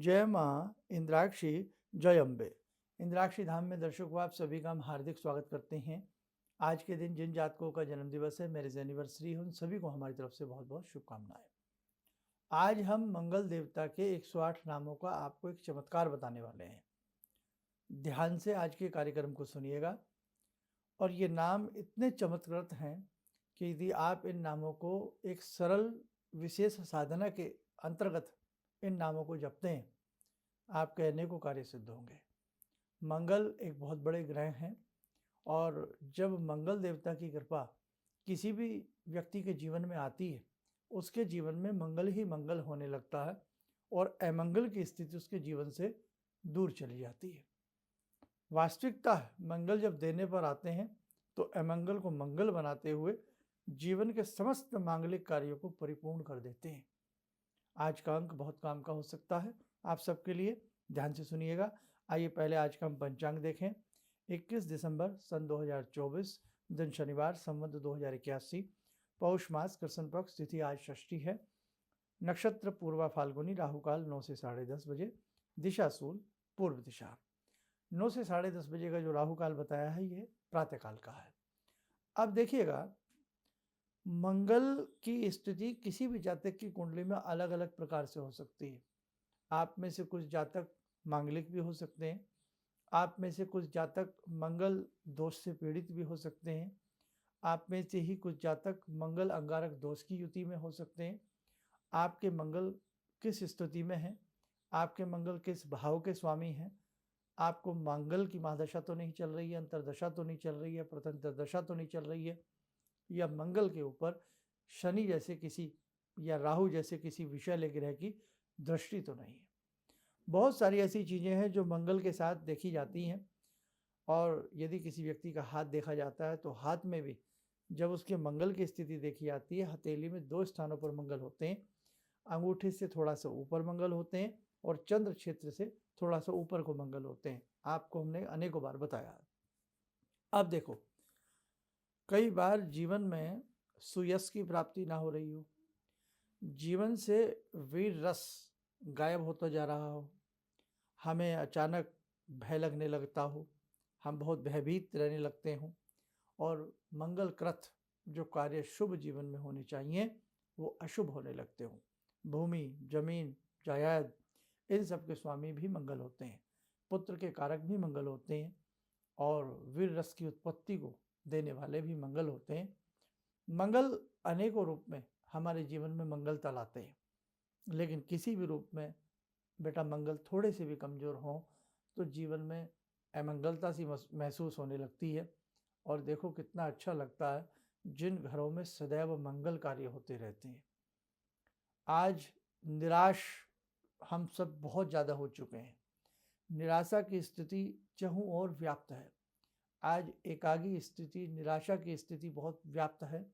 जय माँ इंद्राक्षी, जय अम्बे। इंद्राक्षी धाम में दर्शकों आप सभी का हम हार्दिक स्वागत करते हैं। आज के दिन जिन जातकों का जन्म दिवस है, मैरिज एनिवर्सरी है, उन सभी को हमारी तरफ से बहुत बहुत शुभकामनाएं। आज हम मंगल देवता के 108 नामों का आपको एक चमत्कार बताने वाले हैं। ध्यान से आज के कार्यक्रम को सुनिएगा। और ये नाम इतने चमत्कृत हैं कि यदि आप इन नामों को एक सरल विशेष साधना के अंतर्गत इन नामों को जपते हैं, आपके अनेकों कार्य सिद्ध होंगे। मंगल एक बहुत बड़े ग्रह हैं और जब मंगल देवता की कृपा किसी भी व्यक्ति के जीवन में आती है, उसके जीवन में मंगल ही मंगल होने लगता है और अमंगल की स्थिति उसके जीवन से दूर चली जाती है। वास्तविकता है, मंगल जब देने पर आते हैं तो अमंगल को मंगल बनाते हुए जीवन के समस्त मांगलिक कार्यों को परिपूर्ण कर देते हैं। आज का अंक बहुत काम का हो सकता है आप सबके लिए, ध्यान से सुनिएगा। आइए पहले आज का हम पंचांग देखें। 21 दिसंबर सन 2024, दिन शनिवार, संवत 2081, पौष मास, कृष्ण पक्ष, तिथि आज षष्ठी है, नक्षत्र पूर्वा फाल्गुनी, राहुकाल 9 से 10:30 बजे, दिशा सूल पूर्व दिशा। 9 से 10:30 बजे का जो राहुकाल बताया है ये प्रातःकाल का है। अब देखिएगा, मंगल की स्थिति किसी भी जातक की कुंडली में अलग अलग प्रकार से हो सकती है। आप में से कुछ जातक मांगलिक भी हो सकते हैं, आप में से कुछ जातक मंगल दोष से पीड़ित भी हो सकते हैं, आप में से ही कुछ जातक मंगल अंगारक दोष की युति में हो सकते हैं। आपके मंगल किस स्थिति में है, आपके मंगल किस भाव के स्वामी हैं, आपको मंगल की महादशा तो नहीं चल रही है, अंतरदशा तो नहीं चल रही है, प्रत्यंतर दशा तो नहीं चल रही है, या मंगल के ऊपर शनि जैसे किसी या राहु जैसे किसी विषैले ग्रह की दृष्टि तो नहीं है। बहुत सारी ऐसी चीज़ें हैं जो मंगल के साथ देखी जाती हैं। और यदि किसी व्यक्ति का हाथ देखा जाता है तो हाथ में भी जब उसके मंगल की स्थिति देखी जाती है, हथेली में 2 स्थानों पर मंगल होते हैं, अंगूठे से थोड़ा सा ऊपर मंगल होते हैं और चंद्र क्षेत्र से थोड़ा सा ऊपर को मंगल होते हैं। आपको हमने अनेकों बार बताया। अब देखो, कई बार जीवन में सुयश की प्राप्ति ना हो रही हो, जीवन से वीर रस गायब होता जा रहा हो, हमें अचानक भय लगने लगता हो, हम बहुत भयभीत रहने लगते हों और मंगलकृत जो कार्य शुभ जीवन में होने चाहिए वो अशुभ होने लगते हों। भूमि, जमीन, जायदाद, इन सब के स्वामी भी मंगल होते हैं, पुत्र के कारक भी मंगल होते हैं और वीर रस की उत्पत्ति को देने वाले भी मंगल होते हैं। मंगल अनेकों रूप में हमारे जीवन में मंगलता लाते हैं, लेकिन किसी भी रूप में बेटा मंगल थोड़े से भी कमज़ोर हों तो जीवन में अमंगलता सी महसूस होने लगती है। और देखो कितना अच्छा लगता है जिन घरों में सदैव मंगल कार्य होते रहते हैं। आज निराश हम सब बहुत ज़्यादा हो चुके हैं, निराशा की स्थिति चहुं ओर व्याप्त है। आज एकाकी स्थिति, निराशा की स्थिति बहुत व्याप्त है।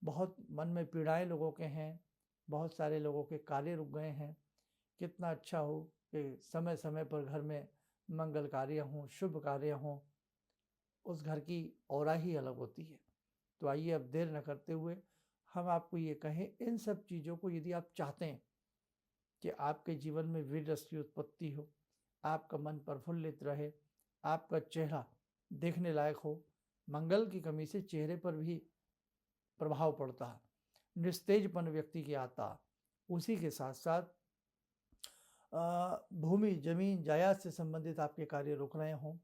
बहुत मन में पीड़ाएं लोगों के हैं, बहुत सारे लोगों के कार्य रुक गए हैं। कितना अच्छा हो कि समय समय पर घर में मंगल कार्य हों, शुभ कार्य हों, उस घर की औरा ही अलग होती है। तो आइए अब देर न करते हुए हम आपको ये कहें, इन सब चीज़ों को यदि आप चाहते हैं कि आपके जीवन में वीर रस की उत्पत्ति हो, आपका मन प्रफुल्लित रहे, आपका चेहरा देखने लायक हो, मंगल की कमी से चेहरे पर भी प्रभाव पड़ता है, निस्तेजपन व्यक्ति की आता, उसी के साथ साथ भूमि, जमीन, जायदाद से संबंधित आपके कार्य रुक रहे हों,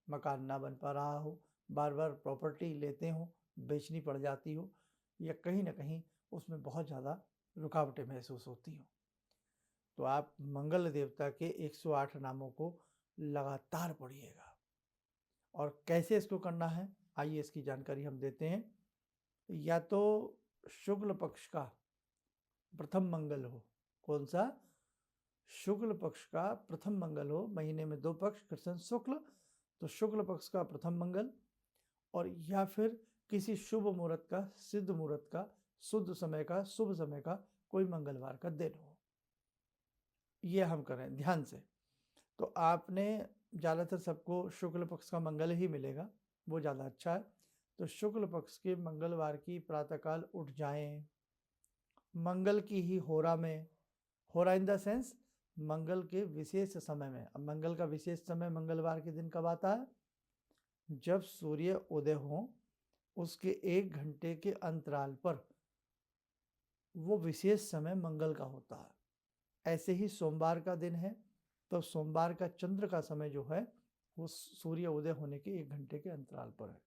मकान ना बन पा रहा हो, बार बार प्रॉपर्टी लेते हो, बेचनी पड़ जाती हो, या कहीं ना कहीं उसमें बहुत ज़्यादा रुकावटें महसूस होती हो, तो आप मंगल देवता के 108 नामों को लगातार पढ़िएगा। और कैसे इसको करना है, आइए इसकी जानकारी हम देते हैं। या तो शुक्ल पक्ष का प्रथम मंगल हो, कौन सा? शुक्ल पक्ष का प्रथम मंगल हो, महीने में 2 पक्ष, कृष्ण शुक्ल, तो शुक्ल पक्ष का प्रथम मंगल, और या फिर किसी शुभ मुहूर्त का, सिद्ध मुहूर्त का, शुद्ध समय का, शुभ समय का कोई मंगलवार का दिन हो, ये हम करें ध्यान से। तो आपने ज़्यादातर सबको शुक्ल पक्ष का मंगल ही मिलेगा, वो ज़्यादा अच्छा है। तो शुक्ल पक्ष के मंगलवार की प्रातःकाल उठ जाएं, मंगल की ही होरा में, होरा इन द सेंस मंगल के विशेष समय में। अब मंगल का विशेष समय मंगलवार के दिन कब आता है? जब सूर्य उदय हो उसके 1 घंटे के अंतराल पर वो विशेष समय मंगल का होता है। ऐसे ही सोमवार का दिन है तो सोमवार का चंद्र का समय जो है वो सूर्य उदय होने के 1 घंटे के अंतराल पर है।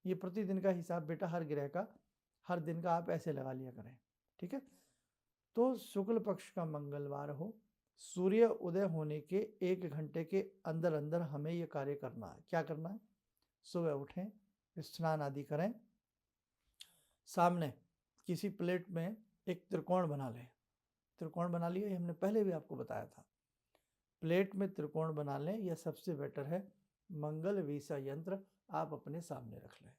ये प्रतिदिन का हिसाब बेटा हर ग्रह का, हर दिन का आप ऐसे लगा लिया करें, ठीक है। तो शुक्ल पक्ष का मंगलवार हो, सूर्य उदय होने के 1 घंटे के अंदर अंदर हमें ये कार्य करना है। क्या करना है? सुबह उठें, स्नान आदि करें, सामने किसी प्लेट में एक त्रिकोण बना लें। त्रिकोण बना लिया, ये हमने पहले भी आपको बताया था। प्लेट में त्रिकोण बना लें, यह सबसे बेटर है। मंगल वीसा यंत्र आप अपने सामने रख लें।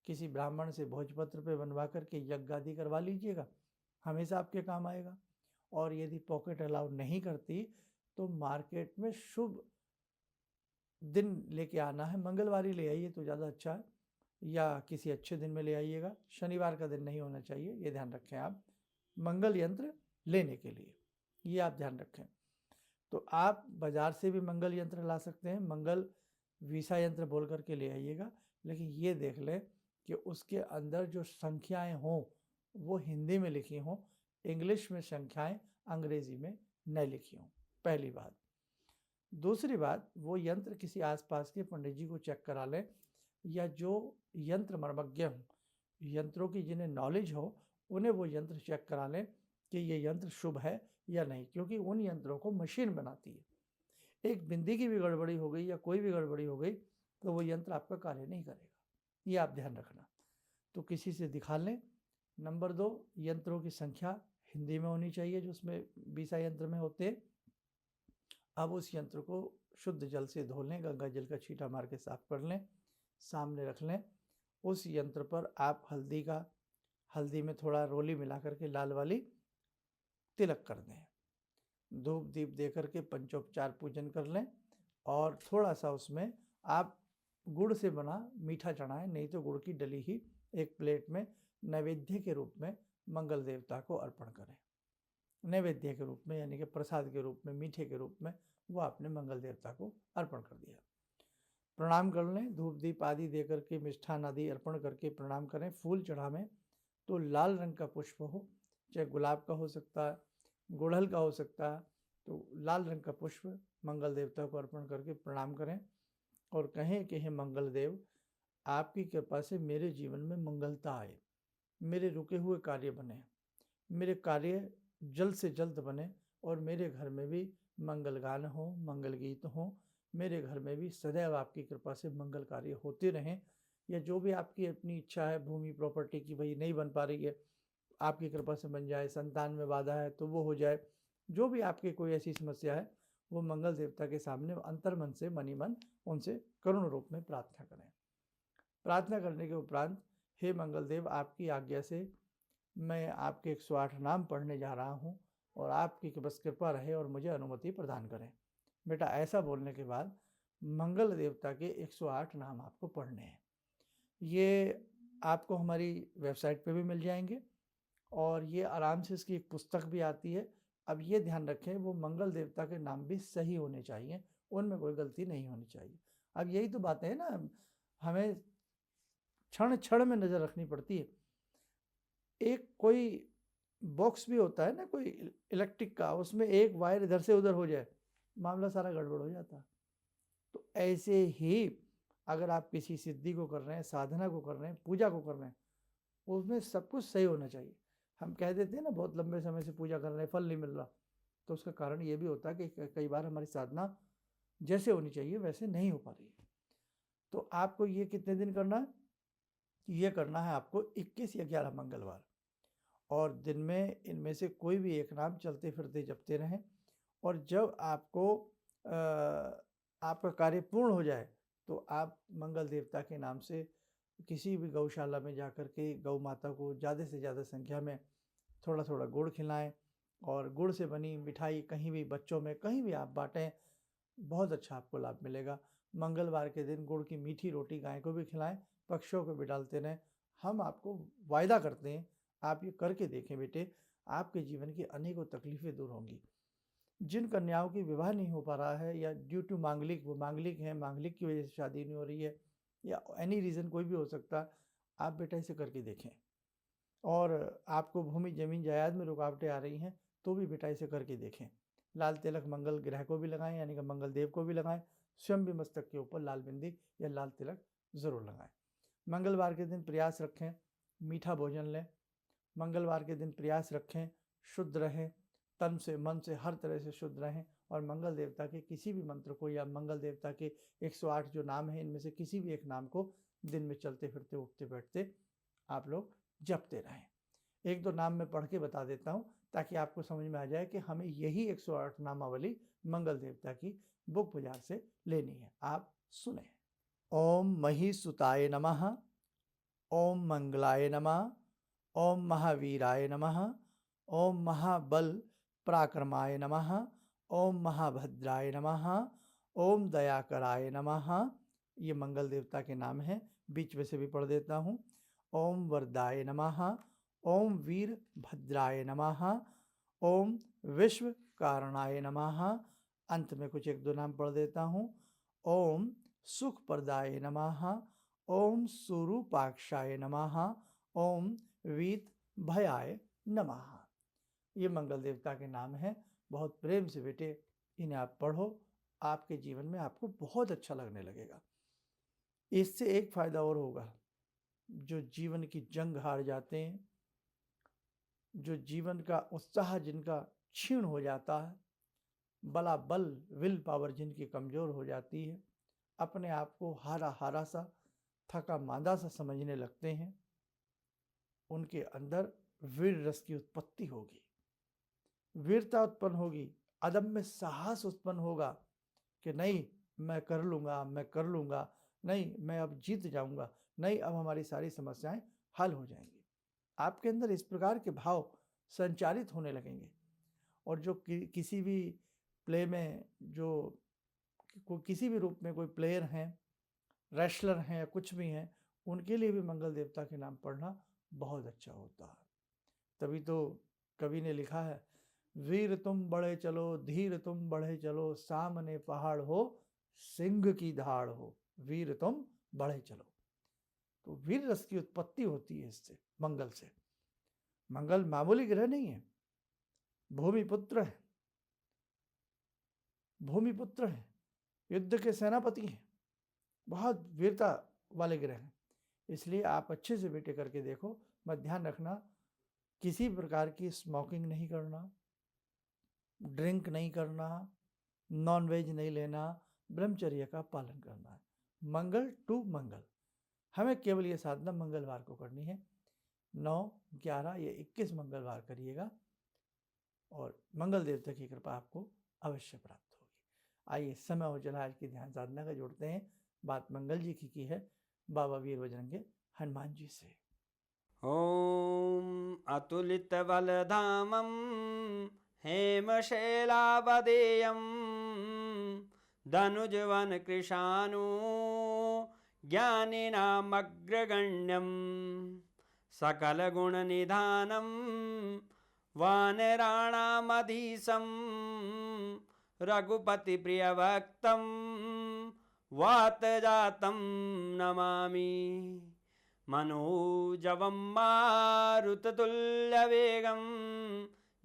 किसी ब्राह्मण से भोजपत्र पे बनवा करके यज्ञ आदि करवा लीजिएगा, हमेशा आपके काम आएगा। और यदि पॉकेट अलाउ नहीं करती तो मार्केट में शुभ दिन लेके आना है, मंगलवार ही ले आइए तो ज़्यादा अच्छा है, या किसी अच्छे दिन में ले आइएगा। शनिवार का दिन नहीं होना चाहिए, ये ध्यान रखें आप मंगल यंत्र लेने के लिए, ये आप ध्यान रखें। तो आप बाजार से भी मंगल यंत्र ला सकते हैं, मंगल वीसा यंत्र बोल करके ले आइएगा, लेकिन ये देख लें कि उसके अंदर जो संख्याएं हों वो हिंदी में लिखी हों, इंग्लिश में संख्याएं अंग्रेजी में न लिखी हों, पहली बात। दूसरी बात, वो यंत्र किसी आसपास के पंडित जी को चेक करा लें, या जो यंत्र मर्मज्ञ हों, यंत्रों की जिन्हें नॉलेज हो, उन्हें वो यंत्र चेक करा लें कि ये यंत्र शुभ है या नहीं, क्योंकि उन यंत्रों को मशीन बनाती है। एक बिंदी की भी गड़बड़ी हो गई या कोई भी गड़बड़ी हो गई तो वो यंत्र आपका कार्य नहीं करेगा, ये आप ध्यान रखना। तो किसी से दिखा लें। नंबर 2, यंत्रों की संख्या हिंदी में होनी चाहिए जो उसमें वीसा यंत्र में होते हैं। अब उस यंत्र को शुद्ध जल से धो लें, गंगा जल का छींटा मार के साफ कर लें, सामने रख लें। उस यंत्र पर आप हल्दी में थोड़ा रोली मिला करके लाल वाली तिलक कर दें, धूप दीप दे करके पंचोपचार पूजन कर लें, और थोड़ा सा उसमें आप गुड़ से बना मीठा चढ़ाएं, नहीं तो गुड़ की डली ही एक प्लेट में नैवेद्य के रूप में मंगल देवता को अर्पण करें। नैवेद्य के रूप में, यानी कि प्रसाद के रूप में, मीठे के रूप में वो आपने मंगल देवता को अर्पण कर दिया। प्रणाम कर लें, धूप दीप आदि दे करके, मिष्ठान आदि अर्पण करके प्रणाम करें। फूल चढ़ावें तो लाल रंग का पुष्प हो, चाहे गुलाब का हो सकता है, गुड़हल का हो सकता है, तो लाल रंग का पुष्प मंगल देवता को अर्पण करके प्रणाम करें और कहें कि हे मंगल देव, आपकी कृपा से मेरे जीवन में मंगलता आए, मेरे रुके हुए कार्य बने, मेरे कार्य जल्द से जल्द बने, और मेरे घर में भी मंगल गान हो, मंगल गीत हो, मेरे घर में भी सदैव आपकी कृपा से मंगल कार्य होते रहें। या जो भी आपकी अपनी इच्छा है भूमि प्रॉपर्टी की, भाई नहीं बन पा रही है, आपकी कृपा से बन जाए, संतान में बाधा है तो वो हो जाए, जो भी आपकी कोई ऐसी समस्या है वो मंगल देवता के सामने अंतर्मन से, मनी मन उनसे करुण रूप में प्रार्थना करें। प्रार्थना करने के उपरांत, हे मंगल देव, आपकी आज्ञा से मैं आपके 108 नाम पढ़ने जा रहा हूँ और आपकी बस कृपा रहे और मुझे अनुमति प्रदान करें। बेटा ऐसा बोलने के बाद मंगल देवता के 108 नाम आपको पढ़ने हैं। ये आपको हमारी वेबसाइट पे भी मिल जाएंगे और ये आराम से इसकी एक पुस्तक भी आती है। अब ये ध्यान रखें, वो मंगल देवता के नाम भी सही होने चाहिए, उनमें कोई गलती नहीं होनी चाहिए। अब यही तो बातें हैं ना, हमें क्षण क्षण में नज़र रखनी पड़ती है। एक कोई बॉक्स भी होता है ना कोई इलेक्ट्रिक का, उसमें एक वायर इधर से उधर हो जाए, मामला सारा गड़बड़ हो जाता है। तो ऐसे ही अगर आप किसी सिद्धि को कर रहे हैं, साधना को कर रहे हैं, पूजा को कर रहे हैं, उसमें सब कुछ सही होना चाहिए। हम कह देते हैं ना बहुत लंबे समय से पूजा कर रहे हैं, फल नहीं मिल रहा, तो उसका कारण ये भी होता है कि कई बार हमारी साधना जैसे होनी चाहिए वैसे नहीं हो पा रही है। तो आपको ये कितने दिन करना है? ये करना है आपको 21 या 11 मंगलवार, और दिन में इनमें से कोई भी एक नाम चलते फिरते जपते रहें। और जब आपको आपका कार्य पूर्ण हो जाए तो आप मंगल देवता के नाम से किसी भी गौशाला में जाकर के गौ माता को ज़्यादा से ज़्यादा संख्या में थोड़ा थोड़ा गुड़ खिलाएं, और गुड़ से बनी मिठाई कहीं भी बच्चों में कहीं भी आप बांटें, बहुत अच्छा आपको लाभ मिलेगा। मंगलवार के दिन गुड़ की मीठी रोटी गाय को भी खिलाएं, पक्षियों को भी डालते रहें। हम आपको वायदा करते हैं, आप ये करके देखें बेटे, आपके जीवन की अनेकों तकलीफ़ें दूर होंगी। जिन कन्याओं की विवाह नहीं हो पा रहा है या ड्यू टू मांगलिक, वो मांगलिक हैं, मांगलिक की वजह से शादी नहीं हो रही है या एनी रीज़न कोई भी हो सकता, आप बेटा इसे करके देखें। और आपको भूमि जमीन जायदाद में रुकावटें आ रही हैं तो भी बेटा इसे करके देखें। लाल तिलक मंगल ग्रह को भी लगाएं, यानी कि मंगल देव को भी लगाएं। स्वयं भी मस्तक के ऊपर लाल बिंदी या लाल तिलक ज़रूर लगाएं। मंगलवार के दिन प्रयास रखें मीठा भोजन लें। मंगलवार के दिन प्रयास रखें शुद्ध रहें, तन से मन से हर तरह से शुद्ध रहें। और मंगल देवता के किसी भी मंत्र को या मंगल देवता के 108 जो नाम हैं इनमें से किसी भी एक नाम को दिन में चलते फिरते उठते बैठते आप लोग जपते रहें। एक दो नाम मैं पढ़ के बता देता हूँ ताकि आपको समझ में आ जाए कि हमें यही 108 नामावली मंगल देवता की बुक बाजार से लेनी है। आप सुने। ओम महिसुताय नमः, ओम मंगलाय नमः, ओम महावीराय नमः, ओम महाबल पराक्रमाय नमः, ओम महाभद्राय नमः, ओम दयाकराय नमः। ये मंगल देवता के नाम हैं, बीच में से भी पढ़ देता हूँ। ओम वरदाय नमः, ओम वीरभद्राय नमः, ओम विश्व कारणाय नमः। अंत में कुछ एक दो नाम पढ़ देता हूँ। ओम सुखप्रदाय नमः, ओम स्वरूपाक्षाय नमः, ओम वीत भयाय नमः। ये मंगल देवता के नाम हैं। बहुत प्रेम से बेटे इन्हें आप पढ़ो, आपके जीवन में आपको बहुत अच्छा लगने लगेगा। इससे एक फायदा और होगा, जो जीवन की जंग हार जाते हैं, जो जीवन का उत्साह जिनका क्षीण हो जाता है, बला बल विल पावर जिनकी कमज़ोर हो जाती है, अपने आप को हारा हारा सा थका मांदा सा समझने लगते हैं, उनके अंदर वीर रस की उत्पत्ति होगी, वीरता उत्पन्न होगी, अदम्य साहस उत्पन्न होगा कि नहीं मैं कर लूँगा, मैं कर लूँगा, नहीं मैं अब जीत जाऊँगा, नहीं अब हमारी सारी समस्याएं हल हो जाएंगी। आपके अंदर इस प्रकार के भाव संचारित होने लगेंगे। और जो किसी भी प्ले में जो किसी भी रूप में कोई प्लेयर हैं, रेसलर हैं या कुछ भी हैं, उनके लिए भी मंगल देवता के नाम पढ़ना बहुत अच्छा होता है। तभी तो कवि ने लिखा है, वीर तुम बढ़े चलो, धीर तुम बढ़े चलो, सामने पहाड़ हो, सिंह की धाड़ हो, वीर तुम बढ़े चलो। तो वीर रस की उत्पत्ति होती है इससे, मंगल से। मंगल मामूली ग्रह नहीं है, भूमिपुत्र है, भूमिपुत्र है, युद्ध के सेनापति हैं, बहुत वीरता वाले ग्रह हैं। इसलिए आप अच्छे से बेटे करके देखो। मत ध्यान रखना, किसी प्रकार की स्मोकिंग नहीं करना, ड्रिंक नहीं करना, नॉन वेज नहीं लेना, ब्रह्मचर्य का पालन करना है। मंगल टू मंगल हमें केवल ये साधना मंगलवार को करनी है। 9, 11 या 21 मंगलवार करिएगा और मंगल देवता की कृपा आपको अवश्य प्राप्त होगी। आइए समय हो चला आज की ध्यान साधना का जोड़ते हैं। बात मंगल जी की है बाबा वीर बजरंगे हनुमान जी से। ॐ अतुलितबलधामं हेमशैलावदेयं धनुजवनकृशानु ज्ञानिनामग्रगण्यं सकलगुणनिधानं वानराणामधीशं रघुपतिप्रियभक्तं वातजातं नमामि। मनोजवं मारुततुल्यवेगं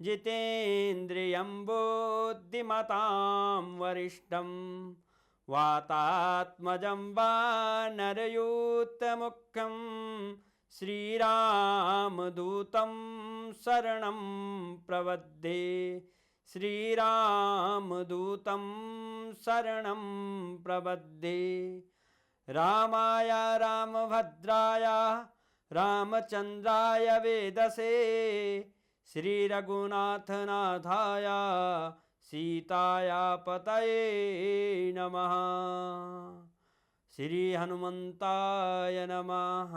जितेन्द्रियं बुद्धिमतां वरिष्ठं वातात्मजं वानरयूथमुख्यं श्रीरामदूतं शरणं प्रपद्ये। श्रीरामदूतं शरणं प्रपद्ये। रामाय रामभद्राय रामचन्द्राय वेदसे श्रीरघुनाथनाथाय सीताया पतये नमः। श्री हनुमंताय नमः।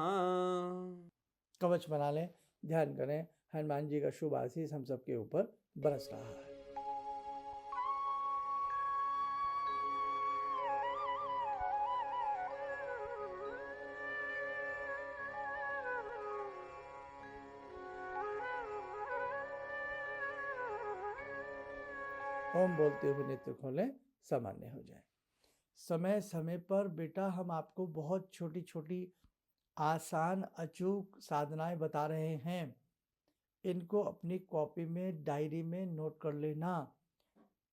कवच बना लें, ध्यान करें, हनुमान जी का शुभ आशीष हम सबके ऊपर बरस रहा है। ओम बोलते हुए नेत्र खोलें, सामान्य हो जाए। समय समय पर बेटा हम आपको बहुत छोटी छोटी आसान अचूक साधनाएं बता रहे हैं। इनको अपनी कॉपी में, डायरी में नोट कर लेना।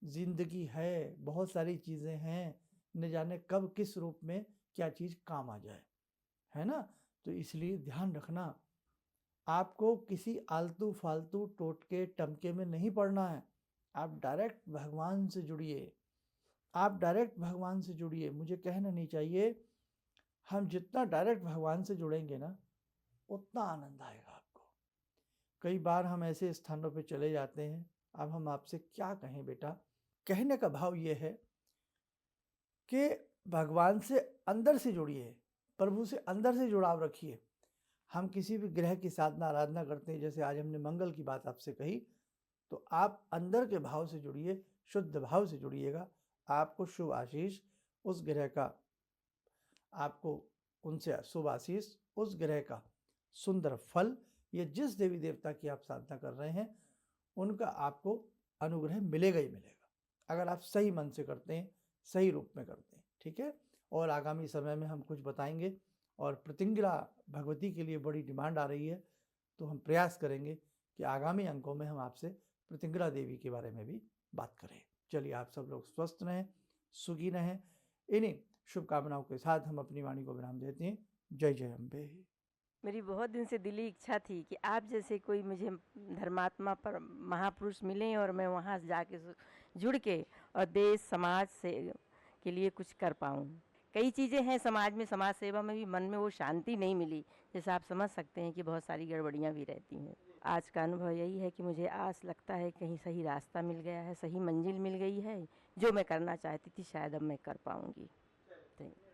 जिंदगी है, बहुत सारी चीज़ें हैं, न जाने कब किस रूप में क्या चीज़ काम आ जाए, है ना। तो इसलिए ध्यान रखना, आपको किसी आलतू फालतू टोटके टमके में नहीं पड़ना है। आप डायरेक्ट भगवान से जुड़िए, आप डायरेक्ट भगवान से जुड़िए। मुझे कहना नहीं चाहिए, हम जितना डायरेक्ट भगवान से जुड़ेंगे ना, उतना आनंद आएगा आपको। कई बार हम ऐसे स्थानों पे चले जाते हैं, अब हम आपसे क्या कहें बेटा। कहने का भाव ये है कि भगवान से अंदर से जुड़िए, प्रभु से अंदर से जुड़ाव रखिए। हम किसी भी ग्रह की साधना आराधना करते हैं, जैसे आज हमने मंगल की बात आपसे कही, तो आप अंदर के भाव से जुड़िए, शुद्ध भाव से जुड़िएगा। आपको शुभ आशीष उस ग्रह का, आपको उनसे शुभ आशीष, उस ग्रह का सुंदर फल, ये जिस देवी देवता की आप साधना कर रहे हैं उनका आपको अनुग्रह मिलेगा ही मिलेगा, अगर आप सही मन से करते हैं, सही रूप में करते हैं। ठीक है। और आगामी समय में हम कुछ बताएंगे, और प्रतिंगिरा भगवती के लिए बड़ी डिमांड आ रही है, तो हम प्रयास करेंगे कि आगामी अंकों में हम आपसे प्रतिंगिरा देवी के बारे में भी बात करें। चलिए, आप सब लोग स्वस्थ रहें, सुखी रहें। इन्हीं शुभकामनाओं के साथ हम अपनी वाणी को विराम देते हैं। जय जय अम्बे। मेरी बहुत दिन से दिली इच्छा थी कि आप जैसे कोई मुझे धर्मात्मा पर महापुरुष मिलें और मैं वहाँ जाके जुड़ के और देश समाज से के लिए कुछ कर पाऊँ। कई चीज़ें हैं समाज में, समाज सेवा में भी मन में वो शांति नहीं मिली, जैसे आप समझ सकते हैं कि बहुत सारी गड़बड़ियाँ भी रहती हैं। आज का अनुभव यही है कि मुझे आस लगता है कहीं सही रास्ता मिल गया है, सही मंजिल मिल गई है, जो मैं करना चाहती थी शायद अब मैं कर पाऊँगी। Thank you.